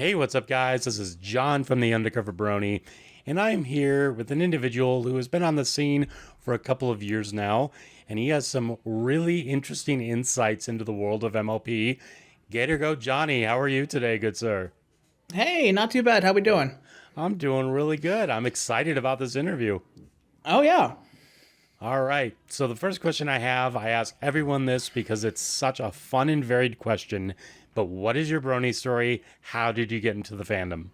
Hey, what's up, guys? This is John from TheUndercoverBrony, and I'm here with an individual who has been on the scene for a couple of years now, and he has some really interesting insights into the world of MLP. GatorGoatJohnny, how are you today, good sir? Hey, not too bad. How we doing? I'm doing really good. I'm excited about this interview. Oh yeah. All right, so the first question I ask everyone this because it's such a fun and varied question. But what is your Brony story? How did you get into the fandom?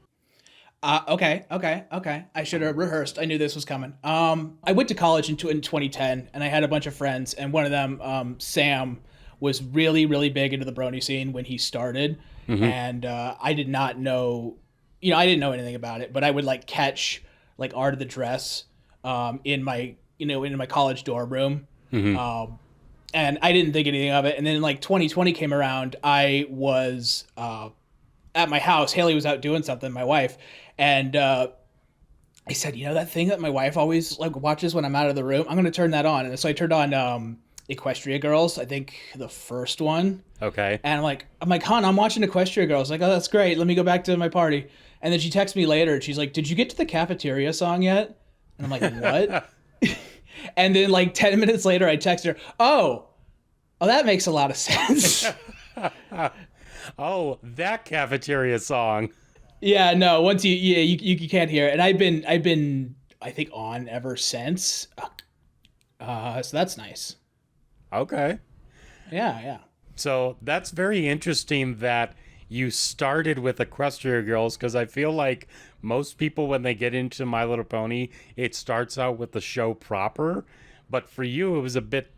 Okay. I should have rehearsed. I knew this was coming. I went to college in 2010, and I had a bunch of friends, and one of them, Sam, was really big into the Brony scene when he started, Mm-hmm. and I did not know, I didn't know anything about it, but I would like catch like Art of the Dress, in my in my college dorm room, Mm-hmm. um, and I didn't think anything of it. And then like 2020 came around, I was at my house. Haley was out doing something, my wife, and I said, that thing that my wife always like watches when I'm out of the room, I'm gonna turn that on. And so I turned on Equestria Girls, I think the first one, Okay. and I'm like, hon, I'm watching Equestria Girls. Like, oh, that's great. Let me go back to my party. And then she texts me later, and she's like, did you get to the cafeteria song yet? And I'm like, what? And then like 10 minutes later, I text her, oh, that makes a lot of sense. Oh, that cafeteria song. Yeah, no. Once you can't hear it, and I've been I think on ever since. So that's nice. Okay. Yeah. So that's very interesting that you started with Equestria Girls because I feel like most people, when they get into My Little Pony, it starts out with the show proper. But for you, it was a bit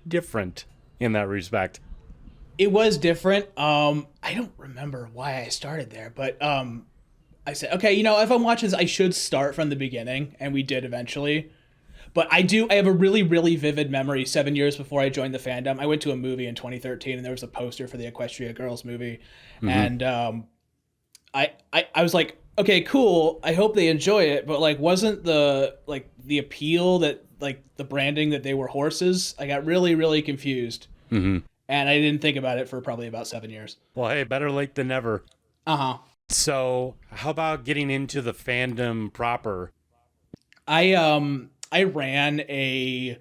different in that respect. It was different. I don't remember why I started there, but I said, okay, if I'm watching this, I should start from the beginning, and we did eventually. But I have a really vivid memory. 7 years before I joined the fandom, I went to a movie in 2013, and there was a poster for the Equestria Girls movie, Mm-hmm. and I was like, okay, cool. I hope they enjoy it, but like, wasn't the appeal that like the branding that they were horses? I got really confused, Mm-hmm. and I didn't think about it for probably about 7 years. Well, hey, better late than never. Uh huh. So, how about getting into the fandom proper? I ran a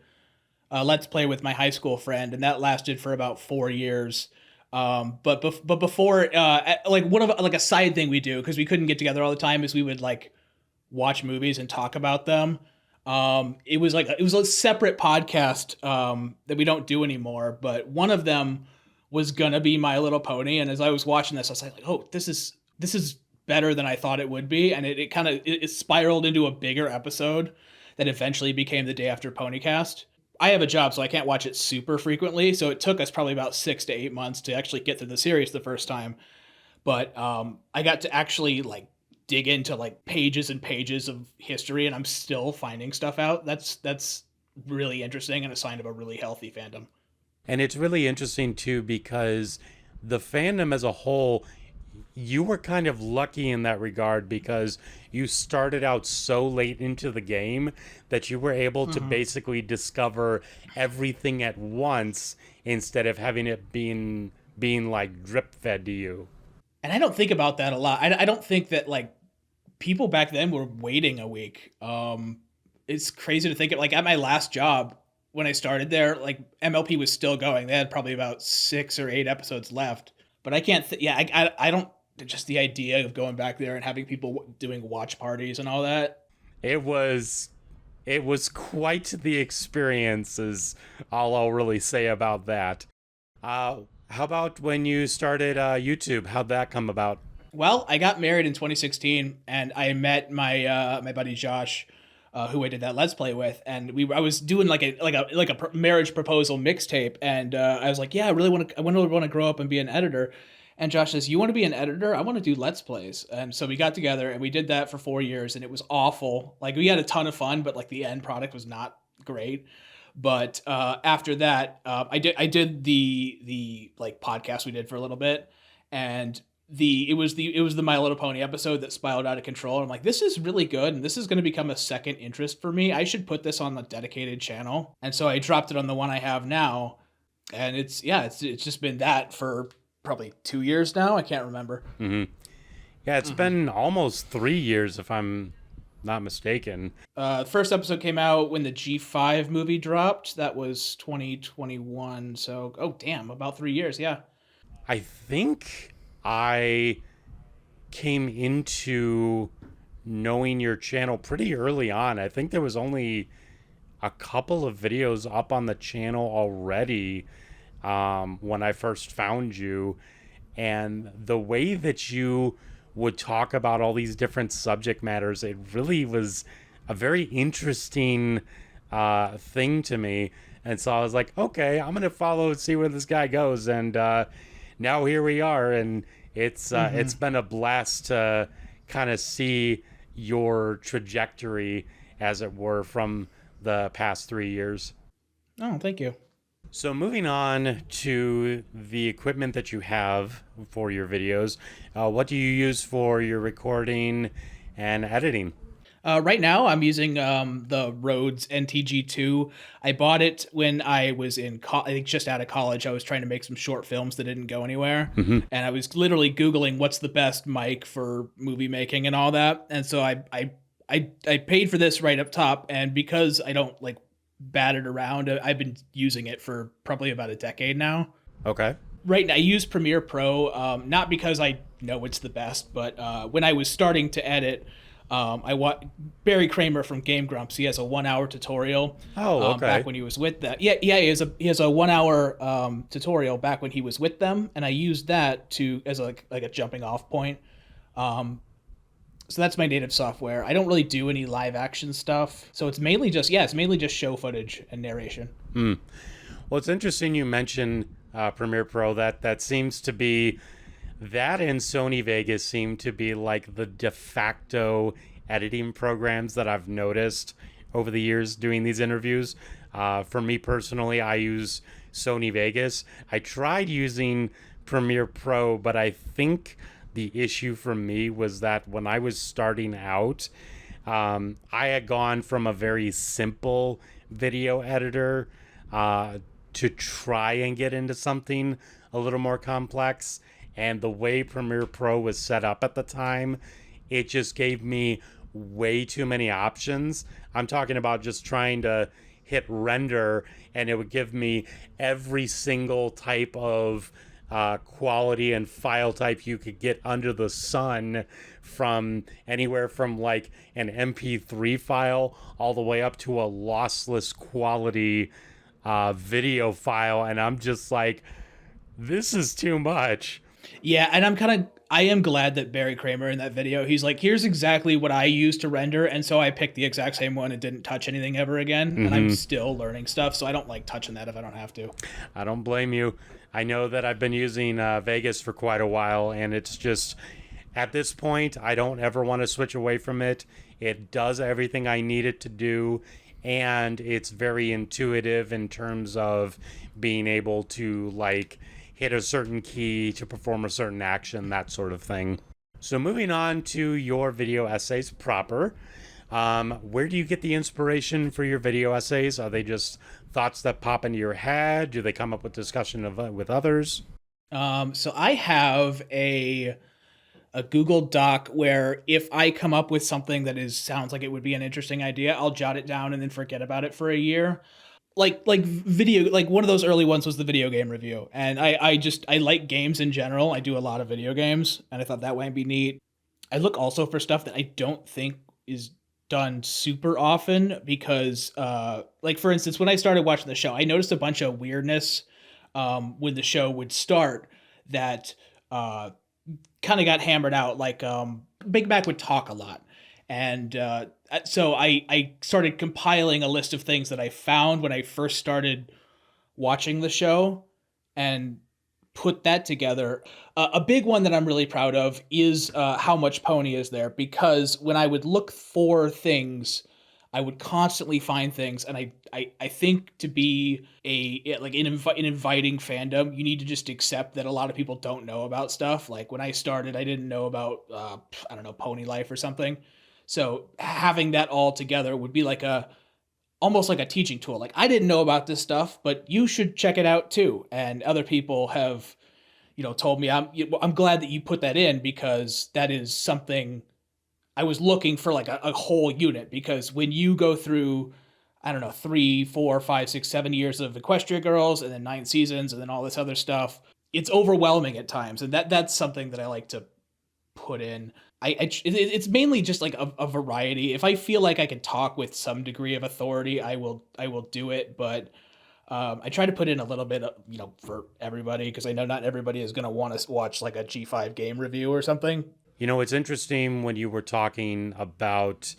let's play with my high school friend, and that lasted for about 4 years. But before, like one of like a side thing we do because we couldn't get together all the time is we would like watch movies and talk about them. It was a separate podcast that we don't do anymore, but one of them was gonna be My Little Pony, and as I was watching this, I was like, oh, this is better than I thought it would be, and it kind of it spiraled into a bigger episode that eventually became the Day After Ponycast. I have a job, so I can't watch it super frequently. So it took us probably about 6 to 8 months to actually get through the series the first time. But I got to actually like dig into like pages and pages of history, and I'm still finding stuff out. That's really interesting and a sign of a really healthy fandom. And it's really interesting too because the fandom as a whole, you were kind of lucky in that regard because you started out so late into the game that you were able to Mm-hmm. basically discover everything at once instead of having it being like drip fed to you. And I don't think about that a lot. I don't think that like people back then were waiting a week. It's crazy to think of like at my last job when I started there, like MLP was still going. They had probably about 6 or 8 episodes left. But I can't. Yeah, I don't. Just the idea of going back there and having people doing watch parties and all that. It was it was quite the experience is all I'll really say about that. How about when you started YouTube? How'd that come about? Well, I got married in 2016, and I met my buddy Josh, who I did that Let's Play with, and I was doing like a marriage proposal mixtape, and I was like, yeah, I really want to grow up and be an editor. And Josh says, you want to be an editor? I want to do Let's Plays. And so we got together and we did that for 4 years, and it was awful. Like we had a ton of fun, but like the end product was not great. But after that, I did the like podcast we did for a little bit, and it was the My Little Pony episode that spiraled out of control. And I'm like, this is really good, and this is going to become a second interest for me. I should put this on the dedicated channel. And so I dropped it on the one I have now, and it's just been that for probably 2 years now. I can't remember. Hmm. Yeah, it's been almost 3 years if I'm not mistaken. First episode came out when the G5 movie dropped. That was 2021. So, oh damn, about 3 years. Yeah. I think I came into knowing your channel pretty early on. I think there was only a couple of videos up on the channel already when I first found you. And the way that you would talk about all these different subject matters, it really was a very interesting thing to me. And so I was like, okay, I'm gonna follow and see where this guy goes. And now here we are, and it's been a blast to kind of see your trajectory, as it were, from the past 3 years. Oh, thank you. So moving on to the equipment that you have for your videos, what do you use for your recording and editing? Right now, I'm using the Rhodes NTG2. I bought it when I was I think just out of college. I was trying to make some short films that didn't go anywhere, and I was literally Googling what's the best mic for movie making and all that. And so I paid for this right up top, and because I don't like bat it around, I've been using it for probably about a decade now. Okay. Right now, I use Premiere Pro, not because I know it's the best, but when I was starting to edit, I want Barry Kramer from Game Grumps. He has a 1 hour tutorial. Oh, okay. Back when he was with that. Yeah, he has a 1 hour tutorial back when he was with them, and I used that to as like a jumping off point. So that's my native software. I don't really do any live action stuff, so it's mainly just show footage and narration. Well, it's interesting you mentioned Premiere Pro. That seems to be that, and Sony Vegas seem to be like the de facto editing programs that I've noticed over the years doing these interviews. For me personally, I use Sony Vegas. I tried using Premiere Pro, but I think the issue for me was that when I was starting out, I had gone from a very simple video editor to try and get into something a little more complex. And the way Premiere Pro was set up at the time, it just gave me way too many options. I'm talking about just trying to hit render, and it would give me every single type of quality and file type you could get under the sun, from anywhere from like an MP3 file all the way up to a lossless quality video file. And I'm just like, this is too much. Yeah, and I am glad that Barry Kramer in that video, he's like, here's exactly what I use to render, and so I picked the exact same one and didn't touch anything ever again. And I'm still learning stuff, so I don't like touching that if I don't have to. I don't blame you. I know that I've been using Vegas for quite a while, and it's just, at this point, I don't ever want to switch away from it. It does everything I need it to do, and it's very intuitive in terms of being able to like hit a certain key to perform a certain action, that sort of thing. So moving on to your video essays proper, where do you get the inspiration for your video essays? Are they just thoughts that pop into your head? Do they come up with discussion with others? So I have a Google Doc where if I come up with something that sounds like it would be an interesting idea, I'll jot it down and then forget about it for a year. Like video, like one of those early ones was the video game review, and I like games in general. I do a lot of video games, and I thought that might be neat. I look also for stuff that I don't think is done super often, because like for instance, when I started watching the show, I noticed a bunch of weirdness when the show would start that kind of got hammered out. Like Big Mac would talk a lot, and so I started compiling a list of things that I found when I first started watching the show and put that together. A big one that I'm really proud of is how much pony is there, because when I would look for things, I would constantly find things, and I think to be an inviting fandom, you need to just accept that a lot of people don't know about stuff. Like when I started, I didn't know about I don't know, pony life or something. So having that all together would be like almost like a teaching tool. Like, I didn't know about this stuff, but you should check it out too. And other people have, told me, I'm glad that you put that in, because that is something I was looking for, like a whole unit. Because when you go through, I don't know, 3, 4, 5, 6, 7 years of Equestria Girls, and then 9 seasons, and then all this other stuff, it's overwhelming at times, and that's something that I like to put in. It's mainly just like a variety. If I feel like I can talk with some degree of authority, I will do it. But I try to put in a little bit, for everybody, because I know not everybody is going to want to watch like a G5 game review or something. It's interesting when you were talking about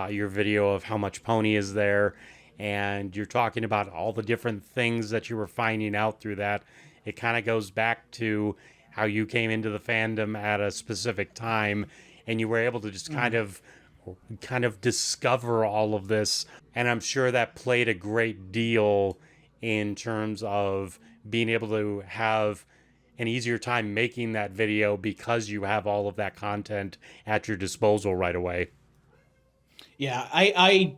your video of how much pony is there, and you're talking about all the different things that you were finding out through that. It kind of goes back to how you came into the fandom at a specific time, and you were able to just kind of discover all of this. And I'm sure that played a great deal in terms of being able to have an easier time making that video because you have all of that content at your disposal right away. Yeah, I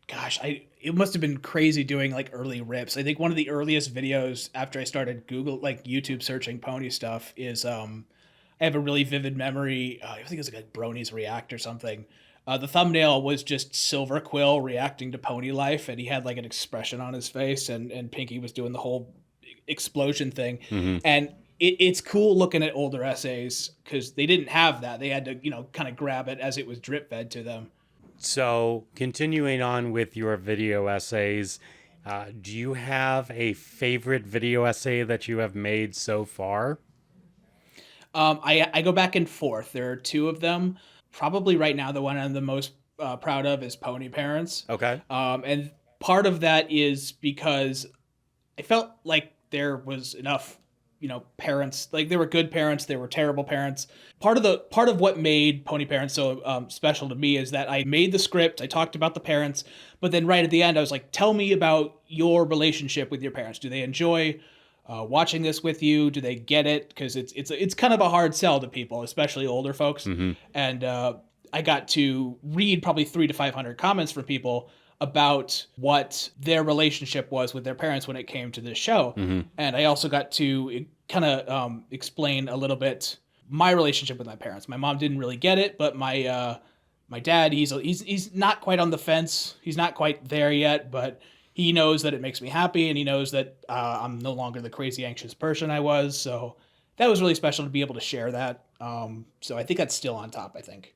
gosh, it must have been crazy doing like early rips. I think one of the earliest videos after I started YouTube searching pony stuff is I have a really vivid memory. I think it was like Brony's React or something. The thumbnail was just Silver Quill reacting to pony life, and he had like an expression on his face, and Pinky was doing the whole explosion thing. Mm-hmm. And it's cool looking at older essays, because they didn't have that. They had to, kind of grab it as it was drip fed to them. So, continuing on with your video essays, do you have a favorite video essay that you have made so far? I go back and forth. There are two of them. Probably right now, the one I'm the most proud of is Pony Parents. Okay. And part of that is because I felt like there was enough, parents. Like, there were good parents, there were terrible parents. Part of what made Pony Parents so special to me is that I made the script, I talked about the parents, but then right at the end, I was like, "Tell me about your relationship with your parents. Do they enjoy watching this with you? Do they get it?" Because it's kind of a hard sell to people, especially older folks. Mm-hmm. And I got to read probably 300 to 500 comments from people about what their relationship was with their parents when it came to this show. Mm-hmm. And I also got to kind of explain a little bit my relationship with my parents. My mom didn't really get it, but my dad, he's not quite on the fence. He's not quite there yet, but he knows that it makes me happy, and he knows that I'm no longer the crazy anxious person I was. So that was really special to be able to share that. So I think that's still on top, I think.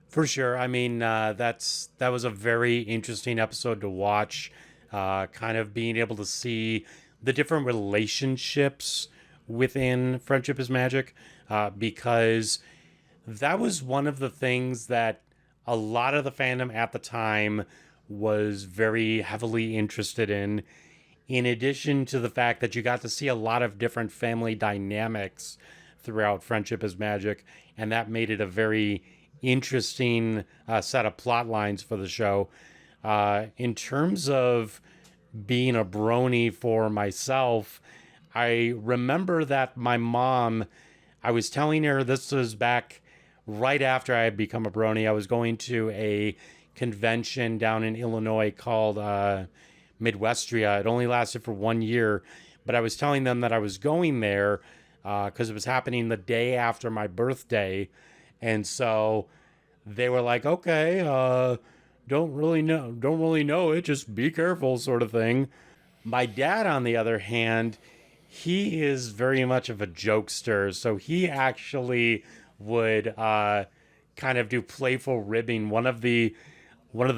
For sure. I mean, that was a very interesting episode to watch. Kind of being able to see the different relationships within Friendship is Magic, because that was one of the things that a lot of the fandom at the time was very heavily interested in addition to the fact that you got to see a lot of different family dynamics throughout Friendship is Magic, and that made it a very interesting set of plot lines for the show. In terms of being a brony for myself, I remember that my mom, I was telling her, this was back right after I had become a brony. I was going to a convention down in Illinois called Midwestria. It only lasted for 1 year, but I was telling them that I was going there because it was happening the day after my birthday. And so they were like, "Okay, don't really know it, just be careful," sort of thing. My dad, on the other hand, he is very much of a jokester, so he actually would kind of do playful ribbing. One of the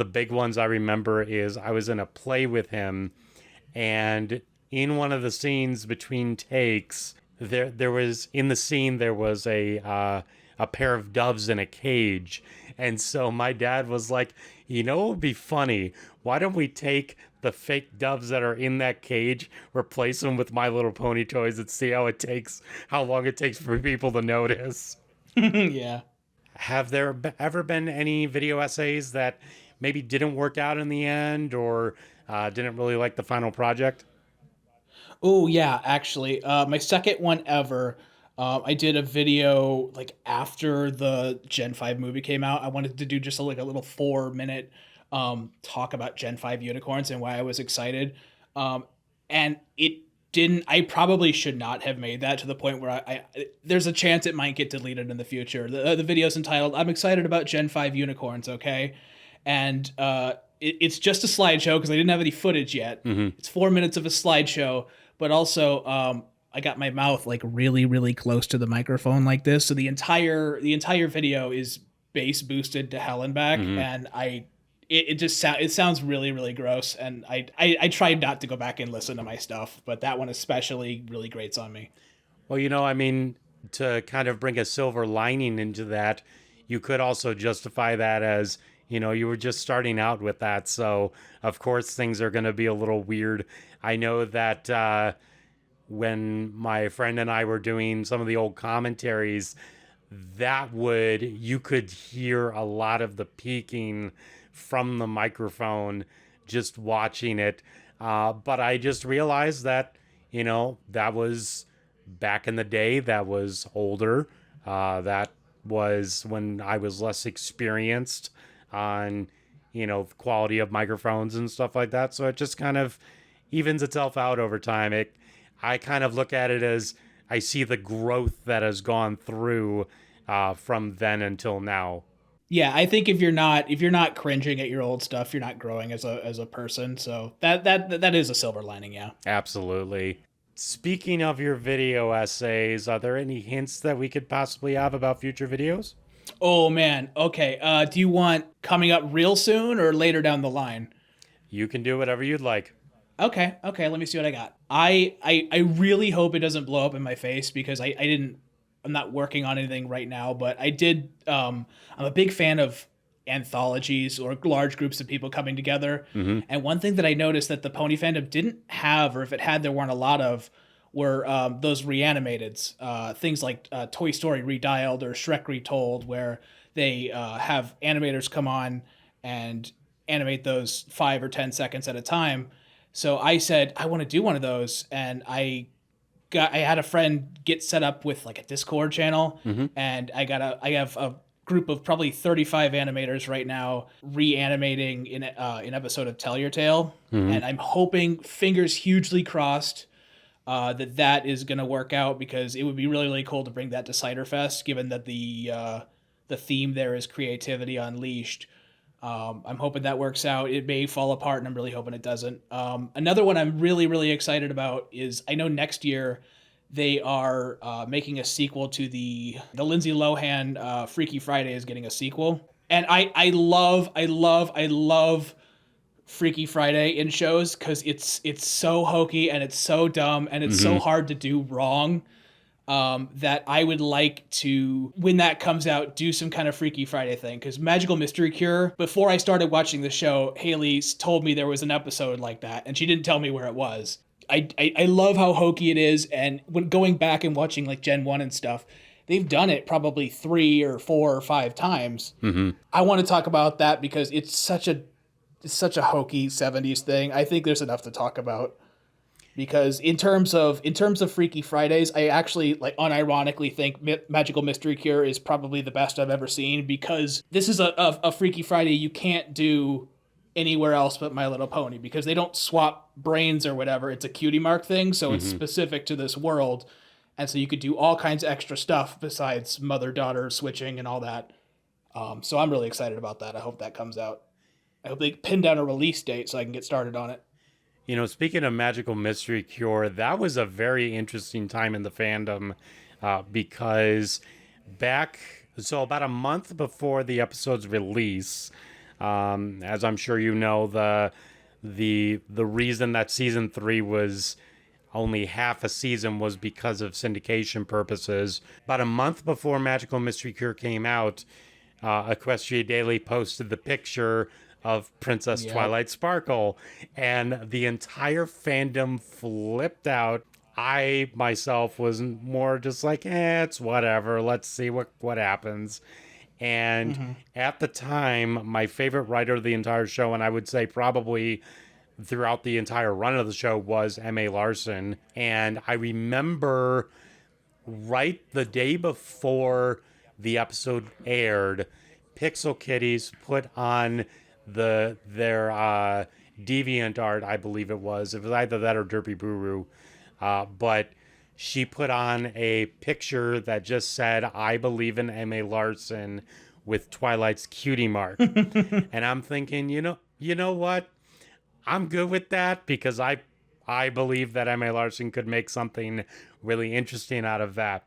big ones I remember is I was in a play with him, and in one of the scenes between takes, there was in the scene there was a pair of doves in a cage. And so my dad was like, "It would be funny. Why don't we take the fake doves that are in that cage, replace them with My Little Pony toys, and see how long it takes for people to notice?" Yeah. Have there ever been any video essays that maybe didn't work out in the end, or didn't really like the final project? Oh yeah, actually, my second one ever. I did a video like after the Gen 5 movie came out. I wanted to do just like a little 4 minute talk about Gen 5 unicorns and why I was excited. And it I probably should not have made that to the point where there's a chance it might get deleted in the future. The video's entitled "I'm excited about Gen 5 unicorns," okay? And it's just a slideshow because I didn't have any footage yet. It's 4 minutes of a slideshow, but also I got my mouth like really, really close to the microphone like this, so the entire video is bass boosted to hell and back, and it sounds really, really gross, and I tried not to go back and listen to my stuff, but that one especially really grates on me. Well, I mean, to kind of bring a silver lining into that, you could also justify that as, you were just starting out with that. So, of course, things are going to be a little weird. I know that when my friend and I were doing some of the old commentaries, you could hear a lot of the peaking from the microphone just watching it. But I just realized that, that was back in the day, that was older. That was when I was less experienced on, the quality of microphones and stuff like that. So it just kind of evens itself out over time. I kind of look at it as I see the growth that has gone through from then until now. Yeah, I think if you're not cringing at your old stuff, you're not growing as a person. So that is a silver lining, yeah. Absolutely. Speaking of your video essays, are there any hints that we could possibly have about future videos? Oh man, okay. Do you want coming up real soon or later down the line? You can do whatever you'd like. Okay, let me see what I got. I really hope it doesn't blow up in my face because I'm not working on anything right now, but I did. I'm a big fan of anthologies or large groups of people coming together. And one thing that I noticed that the Pony Fandom didn't have, or if it had, there weren't a lot of, were those reanimateds. Things like Toy Story Redialed or Shrek Retold, where they have animators come on and animate those 5 or 10 seconds at a time. So I said, I want to do one of those. And I had a friend get set up with like a Discord channel, and I have a group of probably 35 animators right now reanimating in an episode of Tell Your Tale, and I'm hoping, fingers hugely crossed, that is going to work out because it would be really, really cool to bring that to Ciderfest, given that the theme there is creativity unleashed. I'm hoping that works out. It may fall apart, and I'm really hoping it doesn't. Another one I'm really, really excited about is I know next year they are making a sequel to the Lindsay Lohan Freaky Friday is getting a sequel. And I love Freaky Friday in shows because it's so hokey and it's so dumb and it's so hard to do wrong. That I would like to, when that comes out, do some kind of Freaky Friday thing. Because Magical Mystery Cure, before I started watching the show, Haley told me there was an episode like that, and she didn't tell me where it was. I love how hokey it is, and when going back and watching like Gen 1 and stuff, they've done it probably 3 or 4 or 5 times. I want to talk about that because it's such a hokey 70s thing. I think there's enough to talk about. Because in terms of Freaky Fridays, I actually like unironically think Magical Mystery Cure is probably the best I've ever seen, because this is a Freaky Friday you can't do anywhere else but My Little Pony, because they don't swap brains or whatever. It's a cutie mark thing, so it's specific to this world, and so you could do all kinds of extra stuff besides mother-daughter switching and all that. So I'm really excited about that. I hope that comes out. I hope they pin down a release date so I can get started on it. Speaking of Magical Mystery Cure, that was a very interesting time in the fandom because about a month before the episode's release, as I'm sure you know, the reason that season 3 was only half a season was because of syndication purposes. About a month before Magical Mystery Cure came out, Equestria Daily posted the picture of Princess Twilight Sparkle, and the entire fandom flipped out. I myself was more just like, it's whatever, let's see what happens. And at the time, my favorite writer of the entire show, and I would say probably throughout the entire run of the show, was M.A. Larson. And I remember right the day before the episode aired, Pixel Kitties put on their Deviant art, I believe it was either that or Derpy Buru, But she put on a picture that just said, "I believe in M.A. Larson," with Twilight's cutie mark. And I'm thinking, you know what? I'm good with that because I believe that M.A. Larson could make something really interesting out of that.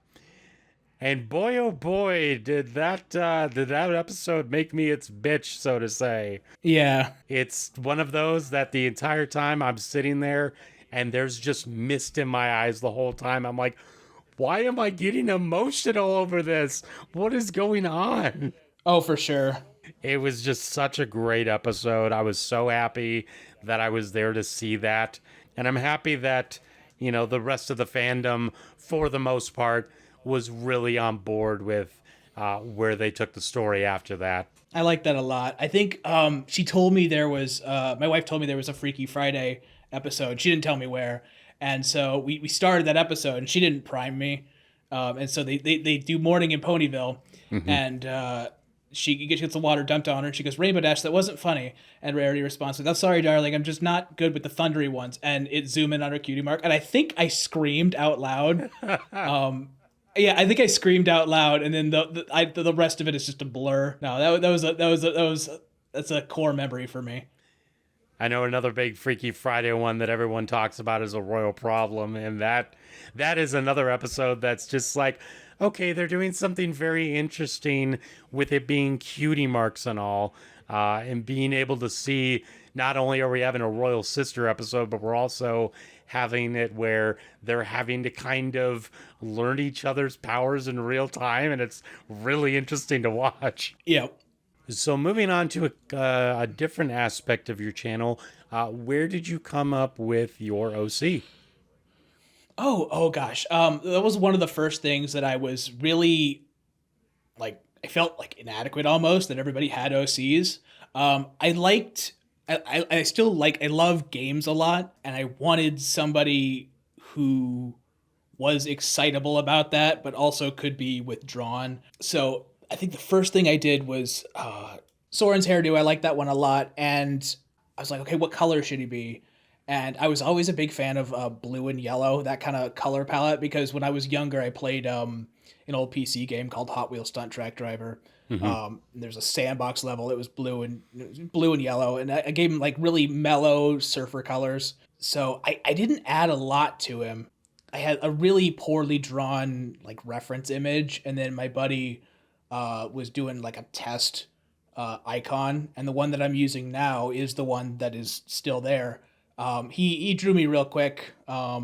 And boy, oh boy, did that episode make me its bitch, so to say. Yeah. It's one of those that the entire time I'm sitting there and there's just mist in my eyes the whole time. I'm like, why am I getting emotional over this? What is going on? Oh, for sure. It was just such a great episode. I was so happy that I was there to see that. And I'm happy that, the rest of the fandom, for the most part, was really on board with where they took the story after that. I like that a lot. I think she told me there was my wife told me there was a Freaky Friday episode. She didn't tell me where, and so we started that episode, and she didn't prime me, and so they do morning in Ponyville, and she gets the water dumped on her, and she goes, "Rainbow Dash, that wasn't funny." And Rarity responds, "I'm sorry, darling, I'm just not good with the thundery ones." And it zoom in on her cutie mark, and I think I screamed out loud. Yeah, I think I screamed out loud, and then the rest of it is just a blur. No, that's a core memory for me. I know another big Freaky Friday one that everyone talks about is a royal problem, and that is another episode that's just like, okay, they're doing something very interesting with it being cutie marks and all, and being able to see not only are we having a royal sister episode, but we're also having it where they're having to kind of learn each other's powers in real time, and it's really interesting to watch. Yeah. So moving on to a different aspect of your channel, where did you come up with your OC? Oh gosh. That was one of the first things that I was really like. I felt like inadequate almost that everybody had OCs. I liked. I still like. I love games a lot, and I wanted somebody who was excitable about that, but also could be withdrawn. So I think the first thing I did was Soren's hairdo. I like that one a lot, and I was like, okay, what color should he be? And I was always a big fan of blue and yellow, that kind of color palette, because when I was younger, I played an old PC game called Hot Wheels Stunt Track Driver. And there's a sandbox level. It was blue and yellow, and I gave him like really mellow surfer colors. So I didn't add a lot to him. I had a really poorly drawn like reference image, and then my buddy was doing like a test icon, and the one that I'm using now is the one that is still there. He drew me real quick. I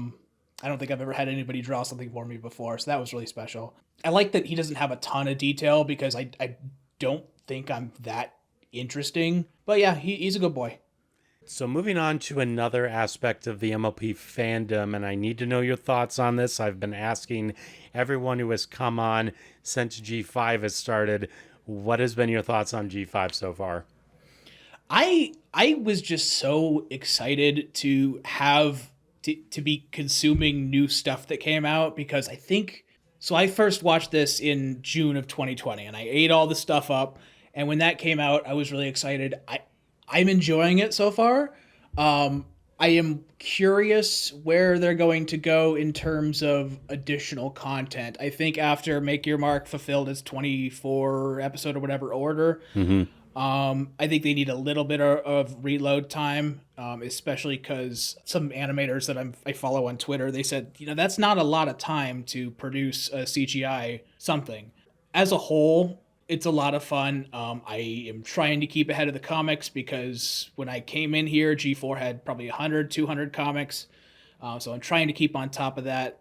don't think I've ever had anybody draw something for me before, so that was really special. I like that he doesn't have a ton of detail because I don't think I'm that interesting. But yeah, he's a good boy. So moving on to another aspect of the MLP fandom, and I need to know your thoughts on this. I've been asking everyone who has come on since G5 has started, what has been your thoughts on G5 so far? I was just so excited to have to be consuming new stuff that came out because I think so. I first watched this in June of 2020, and I ate all the stuff up. And when that came out, I was really excited. I'm enjoying it so far. I am curious where they're going to go in terms of additional content. I think after Make Your Mark fulfilled its 24 episode or whatever order, I think they need a little bit of reload time, especially because some animators that I follow on Twitter, they said, that's not a lot of time to produce a CGI something. As a whole, it's a lot of fun. I am trying to keep ahead of the comics because when I came in here, G4 had probably 100, 200 comics. So I'm trying to keep on top of that.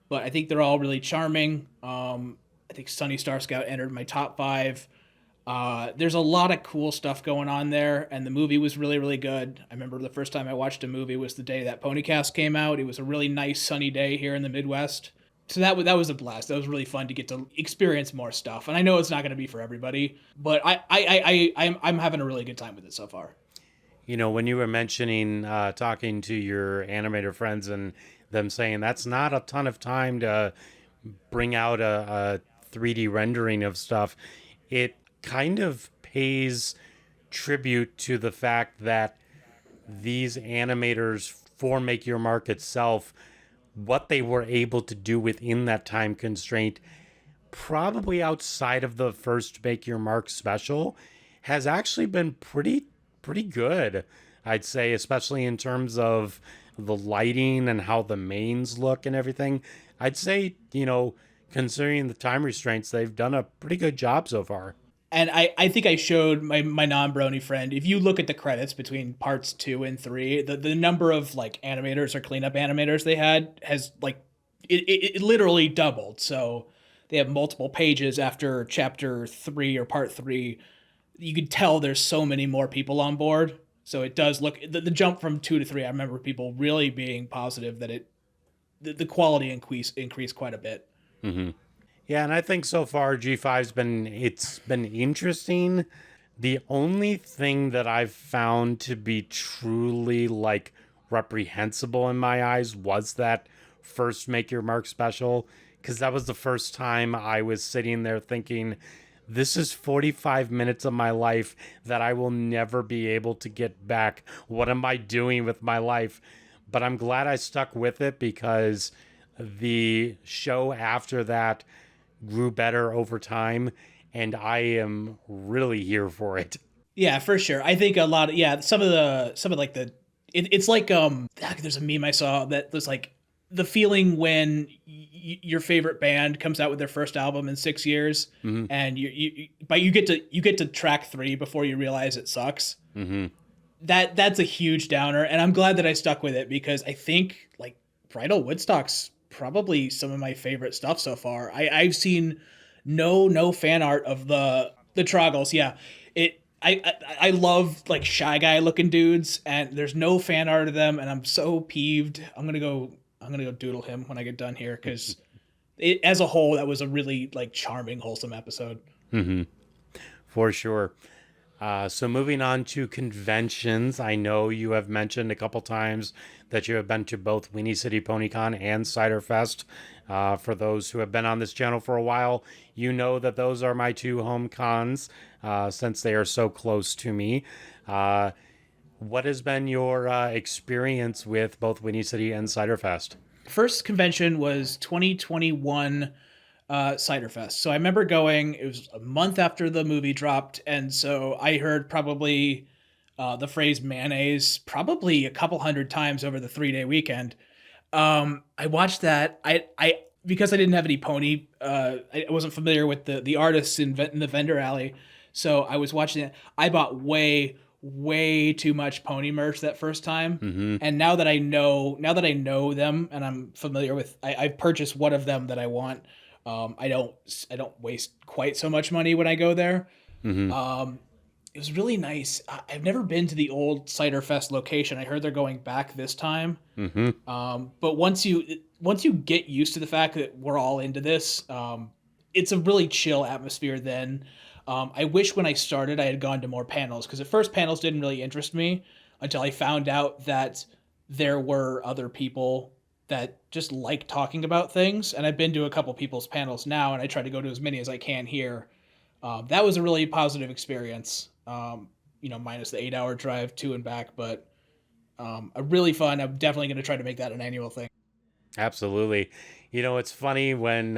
But I think they're all really charming. I think Sunny Star Scout entered my top 5. There's a lot of cool stuff going on there, and the movie was really, really good. I remember the first time I watched a movie was the day that Ponycast came out. It was a really nice sunny day here in the Midwest. So that was a blast. That was really fun to get to experience more stuff. And I know it's not going to be for everybody, but I'm having a really good time with it so far. When you were mentioning talking to your animator friends and them saying that's not a ton of time to bring out a 3D rendering of stuff, it kind of pays tribute to the fact that these animators for Make Your Mark itself what they were able to do within that time constraint, probably outside of the first Make Your Mark special, has actually been pretty good. I'd say, especially in terms of the lighting and how the mains look and everything. I'd say, considering the time restraints, they've done a pretty good job so far. And I think I showed my non-brony friend, if you look at the credits between parts 2 and 3, the number of like animators or cleanup animators they had has like it literally doubled. So they have multiple pages after chapter 3 or part 3. You could tell there's so many more people on board. So it does look the jump from 2 to 3. I remember people really being positive that the quality increased quite a bit. Mm-hmm. Yeah, and I think so far G5's been interesting. The only thing that I've found to be truly like reprehensible in my eyes was that first Make Your Mark special, because that was the first time I was sitting there thinking, this is 45 minutes of my life that I will never be able to get back. What am I doing with my life? But I'm glad I stuck with it, because the show after that grew better over time, and I am really here for it. Yeah, for sure. I think a lot of some of like it's like there's a meme I saw that was like the feeling when your favorite band comes out with their first album in 6 years, Mm-hmm. and you get to track 3 before you realize it sucks. Mm-hmm. That's a huge downer, and I'm glad that I stuck with it, because I think like Bridal Woodstock's probably some of my favorite stuff so far. I've seen no fan art of the Troggles. Yeah, I love like Shy Guy looking dudes, and there's no fan art of them, and I'm so peeved. I'm gonna go doodle him when I get done here, because as a whole, that was a really like charming, wholesome episode. Mm-hmm. For sure. So moving on to conventions, I know you have mentioned a couple times that you have been to both Winnie City PonyCon and Cider Fest. For those who have been on this channel for a while, you know that those are my two home cons, since they are so close to me. What has been your experience with both Winnie City and Cider Fest? First convention was 2021 Cider Fest. So I remember going, it was a month after the movie dropped. And so I heard probably the phrase mayonnaise probably a couple hundred times over the 3-day weekend. I watched that. Because I didn't have any pony, I wasn't familiar with the artists in the vendor alley. So I was watching it. I bought way too much pony merch that first time. Mm-hmm. And now that I know them and I'm familiar with, I've purchased one of them that I want. I don't waste quite so much money when I go there. Mm-hmm. It was really nice. I've never been to the old Cider Fest location. I heard they're going back this time. Mm-hmm. But once you get used to the fact that we're all into this, it's a really chill atmosphere then. I wish when I started I had gone to more panels, because at first panels didn't really interest me until I found out that there were other people that just like talking about things. And I've been to a couple people's panels now, and I try to go to as many as I can here. That was a really positive experience, minus the 8-hour drive to and back, but a really fun. I'm definitely going to try to make that an annual thing. Absolutely. It's funny when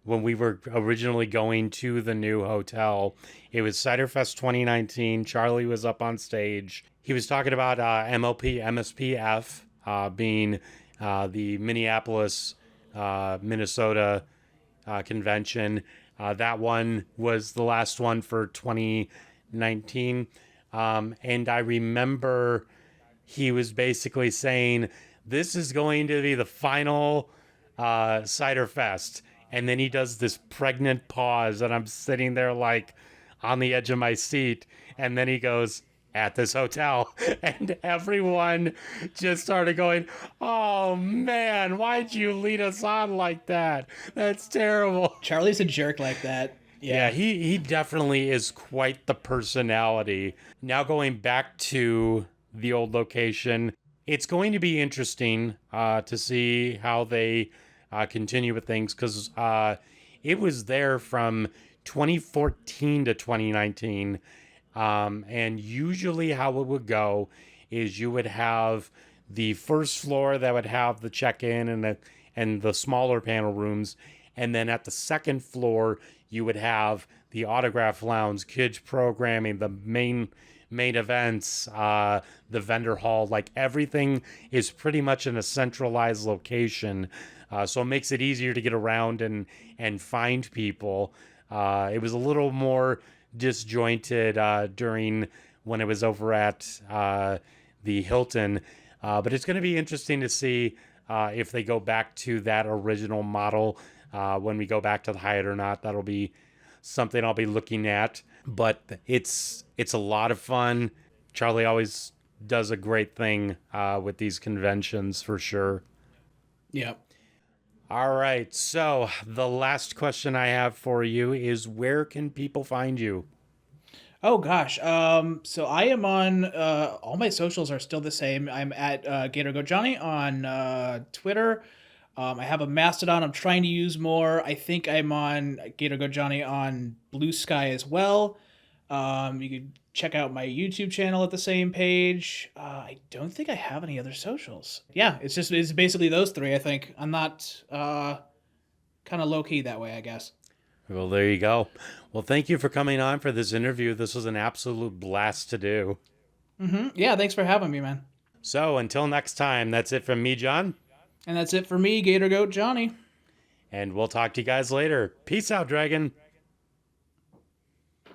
we were originally going to the new hotel, it was Ciderfest 2019. Charlie was up on stage. He was talking about MSPF being the Minneapolis, Minnesota convention. That one was the last one for 2019. And I remember he was basically saying, this is going to be the final Cider Fest. And then he does this pregnant pause, and I'm sitting there like on the edge of my seat. And then he goes, at this hotel. And everyone just started going, oh man, why'd you lead us on like that? That's terrible. Charlie's a jerk like that. Yeah, he definitely is quite the personality. Now going back to the old location, it's going to be interesting to see how they continue with things, because it was there from 2014 to 2019. And usually how it would go is you would have the first floor that would have the check-in and the smaller panel rooms, and then at the second floor you would have the autograph lounge, kids programming, the main events, the vendor hall. Like everything is pretty much in a centralized location, so it makes it easier to get around and find people. It was a little more disjointed during when it was over at the Hilton, but it's going to be interesting to see if they go back to that original model when we go back to the Hyatt or not. That'll be something I'll be looking at. But it's a lot of fun. Charlie always does a great thing with these conventions for sure. Yeah. All right. So the last question I have for you is, where can people find you? Oh gosh. So I am on all my socials are still the same. I'm at GatorGoatJohnny on Twitter. I have a Mastodon I'm trying to use more. I think I'm on GatorGoatJohnny on Blue Sky as well. You can check out my YouTube channel at the same page. I don't think I have any other socials. Yeah, it's basically those three. I think I'm not kind of low key that way, I guess. Well, there you go. Well, thank you for coming on for this interview. This was an absolute blast to do. Yeah, thanks for having me, man. So until next time, that's it from me, John. And that's it for me, Gator Goat Johnny. And we'll talk to you guys later. Peace out, Dragon.